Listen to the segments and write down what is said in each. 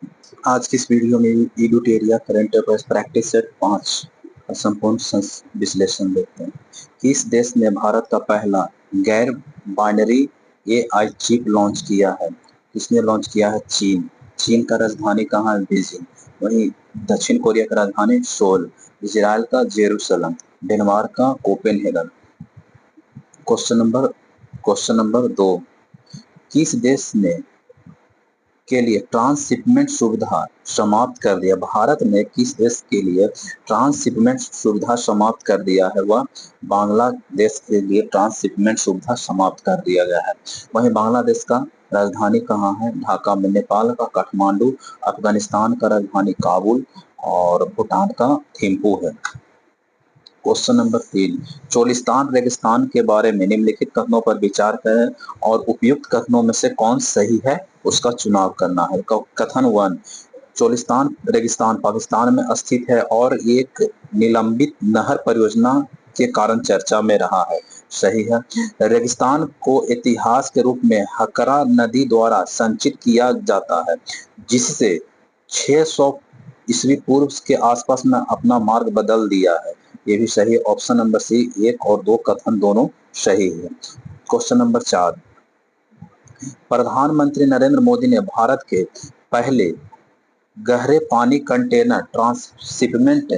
आज की इस वीडियो में इडूटेरिया करंट अफेयर्स प्रैक्टिस सेट 5 का संपूर्ण विश्लेषण देखते हैं। किस देश ने भारत का पहला गैर बाइनरी एआई चिप लॉन्च किया है? किसने लॉन्च किया है? चीन। चीन का राजधानी कहाँ है? बीजिंग। वहीं दक्षिण कोरिया का राजधानी सोल। इजराइल का जेरूसलम। डेनमार्क का कोपेनहेगन। Question number 2। किस देश ने के लिए ट्रांसशिपमेंट सुविधा समाप्त कर दिया? भारत ने किस देश के लिए ट्रांसशिपमेंट सुविधा समाप्त कर दिया है? वह बांग्लादेश के लिए ट्रांसशिपमेंट सुविधा समाप्त कर दिया गया है। वहीं बांग्लादेश का राजधानी कहाँ है? ढाका में। नेपाल का काठमांडू। अफगानिस्तान का राजधानी काबुल और भूटान का थिम्पू है। Question number 3। चोलिस्तान रेगिस्तान के बारे में निम्नलिखित कथनों पर विचार करें और उपयुक्त कथनों में से कौन सही है उसका चुनाव करना है। कथन 1। चोलिस्तान रेगिस्तान पाकिस्तान में स्थित है और एक निलंबित नहर परियोजना के कारण चर्चा में रहा है। सही है। रेगिस्तान को इतिहास के रूप में हकरा नदी द्वारा संचित किया जाता है, जिससे 600 ईस्वी पूर्व के आसपास में अपना मार्ग बदल दिया है। ये भी सही है। ऑप्शन नंबर सी 1 और 2 कथन दोनों सही है। Question number 4। प्रधानमंत्री नरेंद्र मोदी ने भारत के पहले गहरे पानी कंटेनर ट्रांसशिपमेंट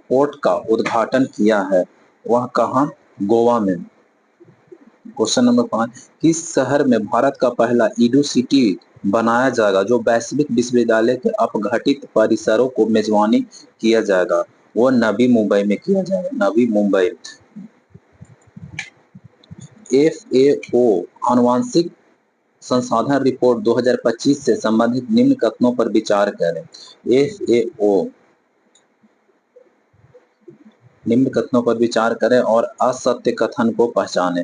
पोर्ट का उद्घाटन किया है। वह कहाँ? गोवा में। Question number 5। किस शहर में भारत का पहला ईडू सिटी बनाया जाएगा जो वैश्विक विश्वविद्यालय के अपघटित परिसरों को मेजबानी किया जाएगा? वो नवी मुंबई में किया जाएगा। नवी मुंबई। एफएओ आनुवांशिक संसाधन रिपोर्ट 2025 से संबंधित निम्न कथनों पर विचार करें। एफएओ निम्न कथनों पर विचार करें और असत्य कथन को पहचानें।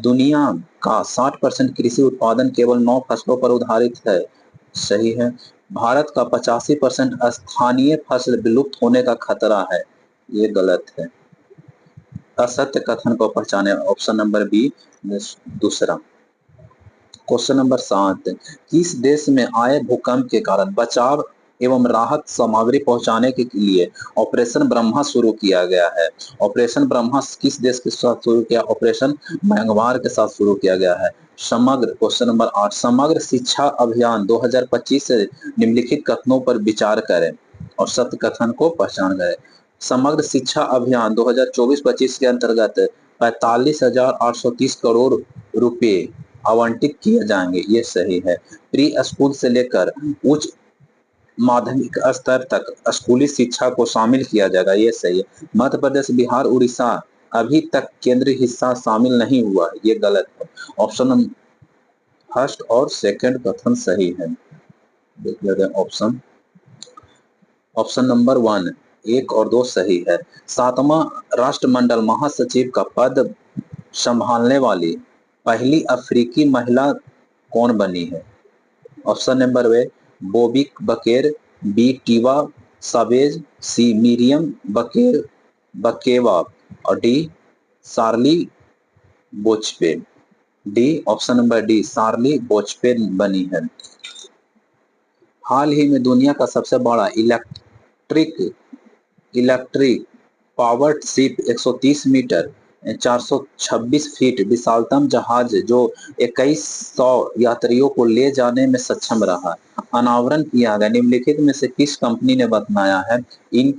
दुनिया का 60% कृषि उत्पादन केवल 9 फसलों पर आधारित है। सही है। भारत का 85% स्थानीय फसल विलुप्त होने का खतरा है। ये गलत है। असत्य कथन को पहचाने। ऑप्शन नंबर बी दूसरा। Question number 7। किस देश में आए भूकंप के कारण बचाव एवं राहत सामग्री पहुंचाने के लिए ऑपरेशन ब्रह्मा शुरू किया गया है? ऑपरेशन ब्रह्मा किस देश के साथ शुरू किया? ऑपरेशन म्यांमार के साथ शुरू किया गया है। समग्र क्वेश्चन नंबर 8। समग्र शिक्षा अभियान 2025 से निम्नलिखित कथनों पर विचार करें और सत्य कथन को पहचान करें। समग्र शिक्षा अभियान 2024-25 के अंतर्गत 45,830 करोड़ रुपए आवंटित किए जाएंगे। ये सही है। प्री स्कूल से लेकर उच्च माध्यमिक स्तर तक स्कूली शिक्षा को शामिल किया जाएगा। ये सही है। मध्य प्रदेश, बिहार, उड़ीसा अभी तक केंद्रीय हिस्सा शामिल नहीं हुआ है। ये गलत है। ऑप्शन फर्स्ट और सेकंड कथन सही है। देख लेते हैं ऑप्शन। ऑप्शन नंबर 1 1 और 2 सही है। 7वां राष्ट्रमंडल महासचिव का पद संभालने वाली पहली अफ्रीकी महिला कौन बनी है? ऑप्शन नंबर वे बोबी बकेर, बी टीवा सावेज, सी मिरियम बकेवा और डी सार्ली बोचपे। डी ऑप्शन नंबर डी सार्ली बोचपे बनी है। हाल ही में दुनिया का सबसे बड़ा electric powered ship 130 metre 426 feet विशालतम जहाज जो 2100 यात्रियों को ले जाने में सक्षम रहा अनावरण किया गया। निम्नलिखित में से किस कंपनी ने बनाया है? इन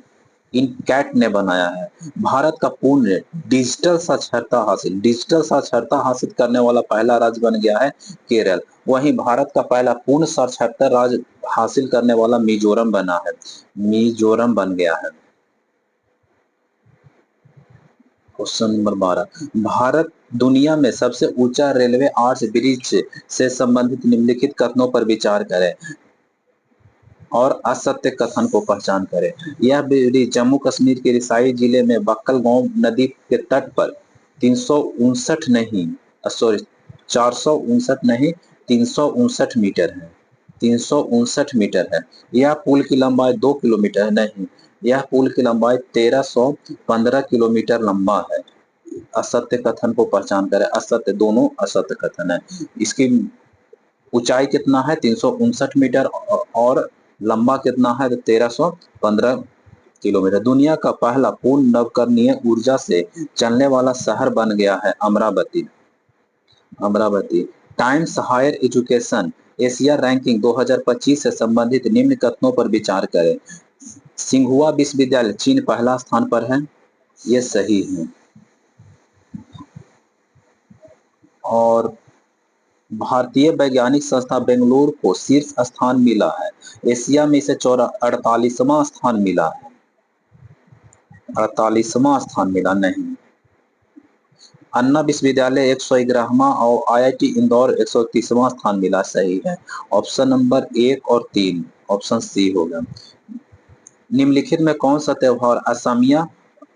इनकैट ने बनाया है। भारत का पूर्ण डिजिटल साक्षरता हासिल करने वाला पहला राज्य बन गया है केरल। वहीं भारत का पहला पूर्ण साक्षरता राज्य हासिल करने वाला मिजोरम बना है। मिजोरम बन गया है। Question number 12। भारत दुनिया में सबसे ऊंचा रेलवे आर्च ब्रिज से संबंधित निम्नलिखित कथनों पर विचार करें और असत्य कथन को पहचान करें। यह ब्रिज जम्मू कश्मीर के रिसाई जिले में बक्कल गांव नदी के तट पर 359 नहीं सॉरी 459 नहीं 359 मीटर है। 359 मीटर है। यह पुल की लंबाई 2 किलोमीटर नहीं, यह पुल की लंबाई 1315 किलोमीटर लंबा है। असत्य कथन को पहचान करें। असत्य, दोनों असत्य कथन है। इसकी ऊंचाई कितना है? 359 मीटर और लंबा कितना है? तो 1315 किलोमीटर। दुनिया का पहला पूर्ण नवकरणीय ऊर्जा से चलने वाला शहर बन गया है Amaravati. Amaravati. Times Higher Education Asia ranking 2025 से संबंधित निम्न कथनों पर विचार करें। सिंघुआ विश्वविद्यालय चीन पहला स्थान पर है, यह सही है। और भारतीय वैज्ञानिक संस्था बेंगलुरु को शीर्ष स्थान मिला है, एशिया में इसे 48वां स्थान मिला है। 48वां स्थान मिला नहीं। अन्ना विश्वविद्यालय 111वां और आईआईटी इंदौर 130वां स्थान मिला, सही है। ऑप्शन नंबर 1 और 3, ऑप्शन सी होगा। निम्नलिखित में कौन सा त्योहार असमिया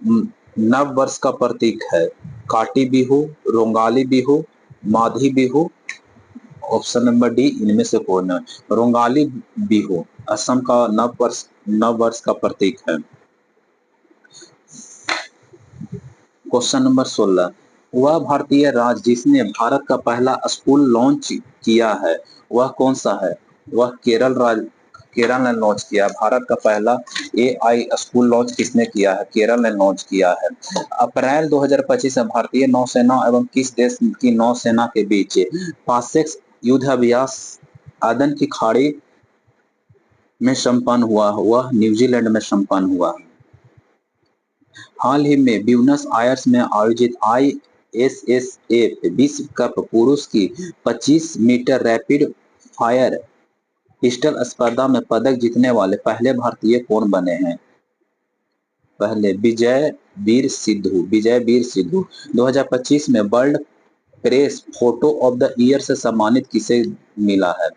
नव वर्ष का प्रतीक है? Kati Bihu, Rongali Bihu, Madhi Bihu, option number D इनमें से कौन है? रोंगाली बिहू असम का नव वर्ष का प्रतीक है। क्वेश्चन नंबर 16, वह भारतीय राज्य जिसने भारत का पहला स्कूल लॉन्च किया है वह कौन सा है? वह केरल राज्य। केरल ने लॉन्च किया भारत का पहला एआई स्कूल लॉन्च किसने किया है? केरल ने लॉन्च किया है। अप्रैल 2025 में भारतीय नौसेना एवं किस देश की नौसेना के बीच पासेक्स युद्ध अभ्यास अदन की खाड़ी में संपन्न हुआ? वह न्यूजीलैंड में संपन्न हुआ। हाल ही में ब्यूनस आयर्स में आयोजित आईएसएसएफ विश्व कप पुरुष की 25 मीटर रैपिड फायर पिस्टल स्पर्धा में पदक जीतने वाले पहले भारतीय कौन बने हैं? पहले विजय वीर सिद्धू। विजय वीर सिद्धू। 2025 में world press photo of the year से सम्मानित किसे मिला है?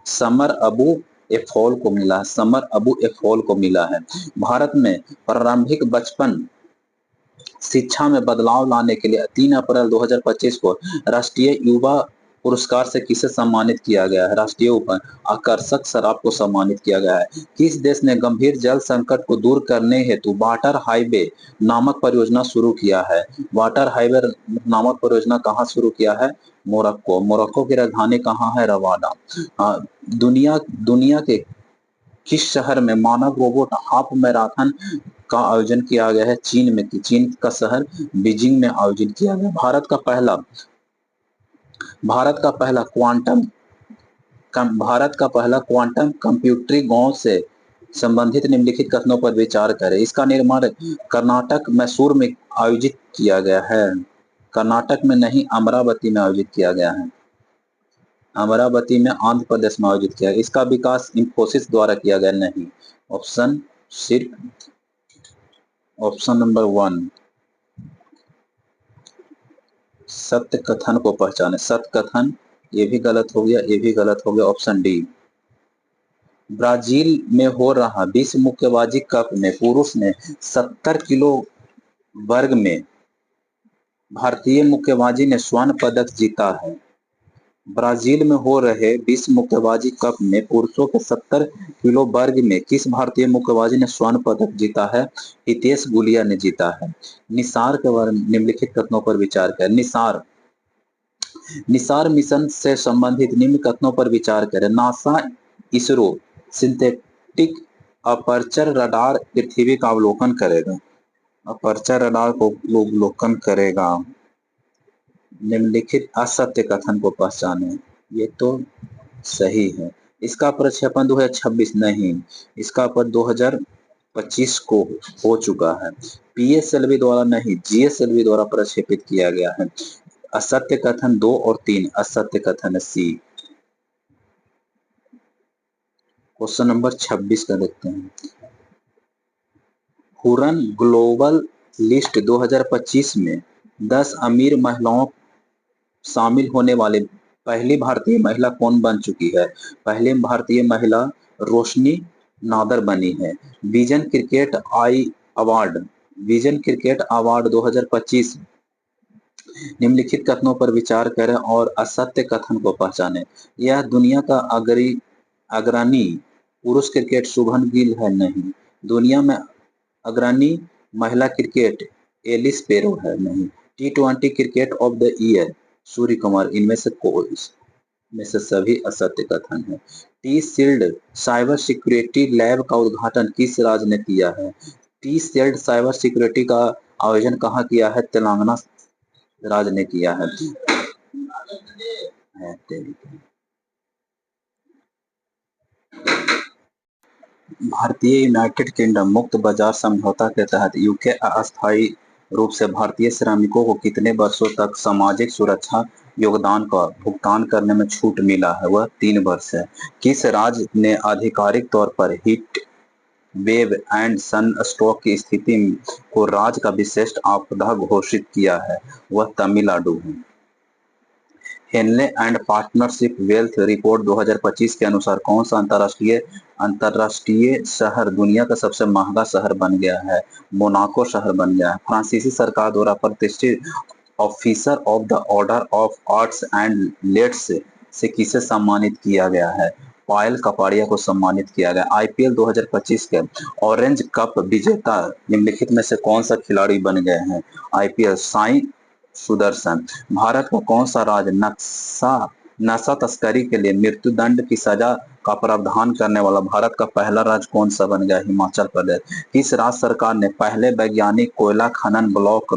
समर अबू एफोल को मिला है। समर अबू एफोल को मिला है। भारत में प्रारंभिक बचपन शिक्षा में बदलाव लाने के लिए 3 अप्रैल 2025 को राष्ट्रीय युवा पुरस्कार से किसे सम्मानित किया गया है? राष्ट्रीय आकर्षक शराब को सम्मानित किया गया है। किस देश ने गंभीर जल संकट को दूर करने हेतु वाटर हाईवे नामक परियोजना शुरू किया है? वाटर हाईवे नामक परियोजना कहाँ शुरू किया है? मोरक्को। मोरक्को की राजधानी कहाँ है? रवांडा। दुनिया के किस शहर में मानव रोबोट हाफ मैराथन का आयोजन किया गया है? चीन में। चीन का शहर बीजिंग में आयोजित किया गया। भारत का पहला क्वांटम कंप्यूटरी गांव से संबंधित निम्नलिखित कथनों पर विचार करें। इसका निर्माण कर्नाटक मैसूर में आयोजित किया गया है। कर्नाटक में नहीं, अमरावती में आयोजित किया गया है। अमरावती में आंध्र प्रदेश में आयोजित किया। इसका विकास इंफोसिस द्वारा किया गया नहीं। ऑप्शन नंबर 1, सत्य कथन को पहचाने। सत्य कथन, ये भी गलत हो गया, ये भी गलत हो गया। Option D. ब्राजील में हो रहा विश्व मुक्केबाजी कप में पुरुष ने 70 किलो वर्ग में भारतीय मुक्केबाजी ने स्वर्ण पदक जीता है। ब्राजील में हो रहे विश्व मुक्केबाजी कप में पुरुषों के 70 किलो वर्ग में किस भारतीय मुक्केबाजी ने स्वर्ण पदक जीता है? हितेश गुलिया ने जीता है। निसार के बारे में निम्नलिखित कथनों पर विचार करें। निसार मिशन से संबंधित निम्न कथनों पर विचार करें। NASA ISRO synthetic aperture radar पृथ्वी का अवलोकन करेगा। अपर्चर रडार को अवलोकन करेगा। निम्नलिखित असत्य कथन को पहचाने। ये तो सही है। इसका प्रक्षेपण 2026 नहीं, इसका पर 2025 को हो चुका है। पीएसएलवी द्वारा नहीं, जीएसएलवी द्वारा प्रक्षेपित किया गया है। असत्य कथन 2 और 3 असत्य कथन है, सी। क्वेश्चन नंबर 26 का देखते हैं। हुरन ग्लोबल लिस्ट 2025 में 10 अमीर महिलाओं शामिल होने वाले पहली भारतीय महिला कौन बन चुकी है? पहली भारतीय महिला रोशनी नादर बनी है। विजन क्रिकेट अवार्ड 2025 निम्नलिखित कथनों पर विचार करें और असत्य कथन को पहचानें। यह दुनिया का अग्रणी पुरुष क्रिकेट शुभमन गिल है नहीं। दुनिया में अग्रणी महिला क्रिकेट एलिस पेरो है नहीं। T20 cricket of the year Surya Kumar. इनमें से सभी असत्य कथन है। T shield cyber security lab का उद्घाटन किस राज्य ने किया है? टी शील्ड साइबर सिक्योरिटी का आयोजन कहाँ किया है? तेलंगाना राज्य ने किया है। भारतीय यूनाइटेड किंगडम मुक्त बाजार समझौता के तहत यूके अस्थायी रूप से भारतीय श्रमिकों को कितने वर्षों तक सामाजिक सुरक्षा योगदान का भुगतान करने में छूट मिला है? वह 3 वर्ष है। किस राज्य ने आधिकारिक तौर पर heat wave and sunstroke की स्थिति को राज्य का विशिष्ट आपदा घोषित किया है? वह तमिलनाडु है। Henley and partnership wealth report 2025 के अनुसार कौन सा अंतरराष्ट्रीय शहर दुनिया का सबसे महंगा शहर बन गया है? मोनाको शहर बन गया है। फ्रांसीसी सरकार द्वारा प्रतिष्ठित officer of the order of arts and let's say किसे सम्मानित किया गया है? पायल कपाड़िया को सम्मानित किया गया। आईपीएल 2025 के ऑरेंज कप विजेता निम्नलिखित में से कौन सा खिलाड़ी बन गए हैं? आईपीएल साई सुदर्शन। भारत का कौन सा राज्य नशा तस्करी के लिए मृत्युदंड की सजा का प्रावधान करने वाला भारत का पहला राज्य कौन सा बन गया? हिमाचल प्रदेश। किस राज्य सरकार ने पहले वैज्ञानिक कोयला खनन ब्लॉक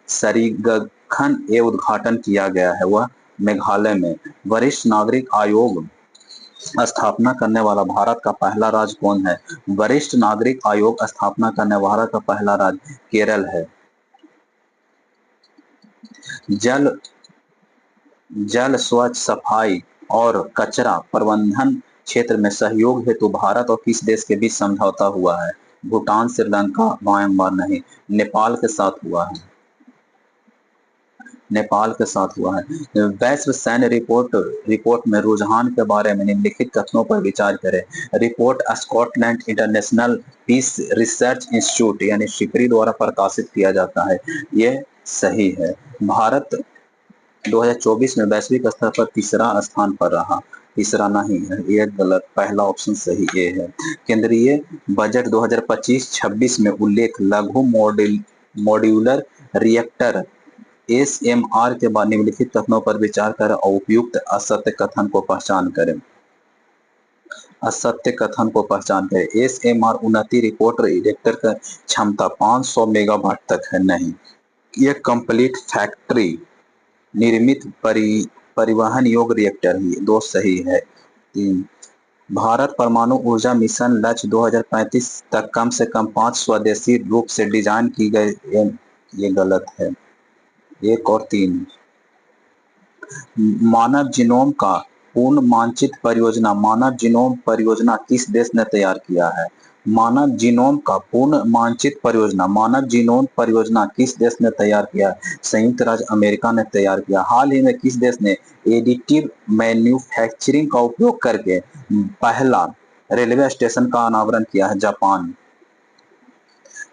सरीगखन ए उद्घाटन किया गया है? वह मेघालय में। वरिष्ठ नागरिक आयोग स्थापना करने वाला भारत का पहला राज्य कौन है? वरिष्ठ नागरिक आयोग स्थापना करने वाला भारत का पहला राज्य केरल है। जल जल स्वच्छ सफाई और कचरा प्रबंधन क्षेत्र में सहयोग हेतु भारत और किस देश के बीच समझौता हुआ है? भूटान, श्रीलंका, म्यांमार नहीं, नेपाल के साथ हुआ है। नेपाल के साथ हुआ है। वैश्व सैन्य रिपोर्ट में रुझान के बारे में निम्नलिखित कथनों पर विचार करें। Report Scotland international peace research institute यानी शिपरी द्वारा प्रकाशित किया जाता है। यह सही है। भारत 2024 में वैश्विक स्तर पर तीसरा स्थान पर रहा। तीसरा नहीं है, ये गलत। पहला ऑप्शन सही ये है। केंद्रीय बजट 2025-26 में उल्लेख लघु मॉड्यूलर रिएक्टर एसएमआर के बाद निम्नलिखित कथनों पर विचार करें और उपयुक्त असत्य कथन को पहचान करें। असत्य कथन को पहचान करें। एसएमआर उन्नति रिपोर्ट रिएक्टर का क्षमता 500 मेगावाट तक है। नहीं, यह कंप्लीट फैक्ट्री निर्मित परिवहन योग्य रिएक्टर ही। 2 सही है। 3, भारत परमाणु ऊर्जा मिशन लक्ष्य 2035 तक कम से कम 5 स्वदेशी रूप से डिजाइन की गई। ये गलत है। 1 और 3। मानव जीनोम का पूर्ण मानचित्र परियोजना किस देश ने तैयार किया है? मानव जीनोम का पूर्ण मानव जीनोम परियोजना किस देश ने तैयार किया है? संयुक्त राज्य अमेरिका ने तैयार किया। हाल ही में किस देश ने एडिटिव मैन्युफैक्चरिंग का उपयोग करके पहला रेलवे स्टेशन का अनावरण किया है? जापान।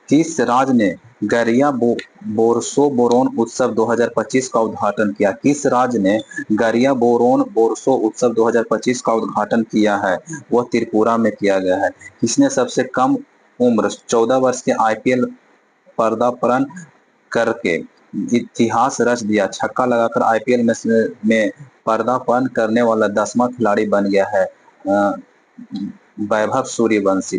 किस राज्य ने गरिया बोरसो बोरोन उत्सव 2025 का उद्घाटन किया? किस राज्य ने गरिया बोरसो उत्सव 2025 का उद्घाटन किया है? वह त्रिपुरा में किया गया है। किसने सबसे कम उम्र 14 वर्ष के आईपीएल पदार्पण करके इतिहास रच दिया? छक्का लगाकर आईपीएल में पदार्पण करने वाला 10वां खिलाड़ी बन गया है वैभव सूर्यवंशी।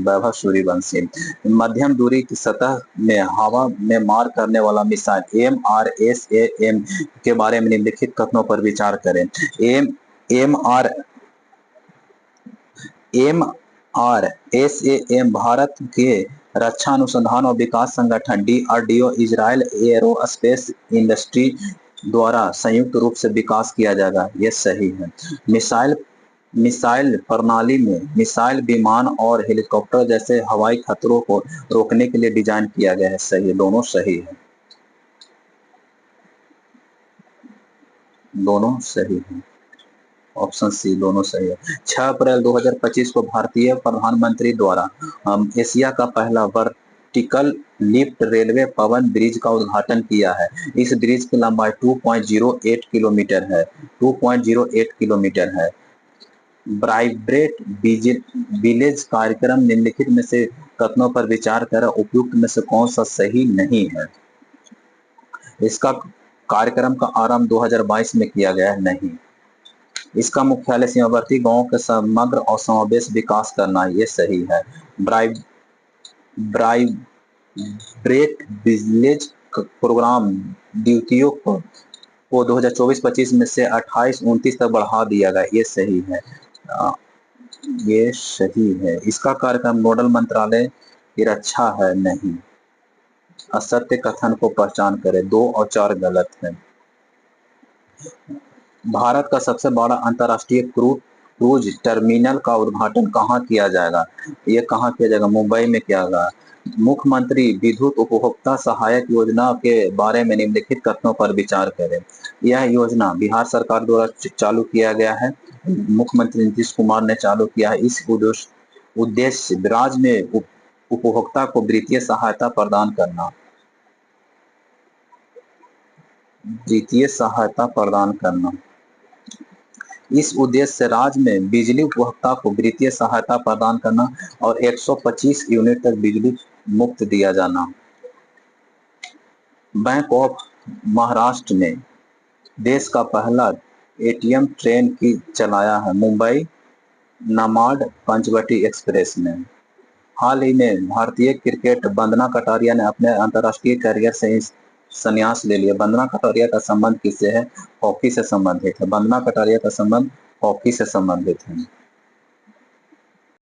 मध्यम दूरी की सतह में हवा में मार करने वाला मिसाइल एमआरएसएएम के बारे में निम्नलिखित कथनों पर विचार करें। एमआरएसएएम भारत के रक्षा अनुसंधान और विकास संगठन डीआरडीओ इजराइल एरोस्पेस इंडस्ट्री द्वारा संयुक्त रूप से विकास किया जाएगा। यह सही है। मिसाइल प्रणाली में मिसाइल विमान और हेलीकॉप्टर जैसे हवाई खतरों को रोकने के लिए डिजाइन किया गया है। सही है। दोनों सही है। दोनों सही है। ऑप्शन सी दोनों सही है। 6 अप्रैल 2025 को भारतीय प्रधानमंत्री द्वारा एशिया का पहला वर्टिकल लिफ्ट रेलवे पवन ब्रिज का उद्घाटन किया है। इस ब्रिज की लंबाई 2.08 किलोमीटर है। 2.08 किलोमीटर है। वाइब्रेट विलेज कार्यक्रम निम्नलिखित में से कथनों पर विचार कर उपयुक्त में से कौन सा सही नहीं है? इसका कार्यक्रम का आरंभ 2022 में किया गया है। नहीं, इसका मुख्यालय सीमावर्ती गांवों के समग्र और समावेश विकास करना, ये सही है। Bribe bribe break village programme द्वितीयों को 2024-25 में से 28-29 तक बढ़ा दिया गया, ये सही है। अ, ये सही है। इसका कार्यक्रम नोडल मंत्रालय की रक्षा है, नहीं। असत्य कथन को पहचान करें, 2 और 4 गलत है। भारत का सबसे बड़ा अंतर्राष्ट्रीय क्रूज टर्मिनल का उद्घाटन कहाँ किया जाएगा? ये कहाँ किया जाएगा? मुंबई में किया जाएगा। मुख्यमंत्री विद्युत उपभोक्ता सहायक योजना के बारे में निम्नलिखित कथनों पर विचार करें। यह योजना बिहार सरकार द्वारा चालू किया गया है। मुख्यमंत्री नीतीश कुमार ने चालू किया है। इस उद्देश्य राज्य में उपभोक्ता को वित्तीय सहायता प्रदान करना, वित्तीय सहायता प्रदान करना। इस उद्देश्य से राज्य में बिजली उपभोक्ता को वित्तीय सहायता प्रदान करना और 125 यूनिट तक बिजली मुफ्त दिया जाना। बैंक ऑफ महाराष्ट्र ने देश का पहला एटीएम ट्रेन की चलाया है, मुंबई नामाड पंचवटी एक्सप्रेस में। हाल ही में भारतीय क्रिकेट वंदना कटारिया ने अपने अंतर्राष्ट्रीय करियर से संन्यास ले लिया। वंदना कटारिया का संबंध किससे है? हॉकी से संबंधित है। वंदना कटारिया का संबंध हॉकी से संबंधित है।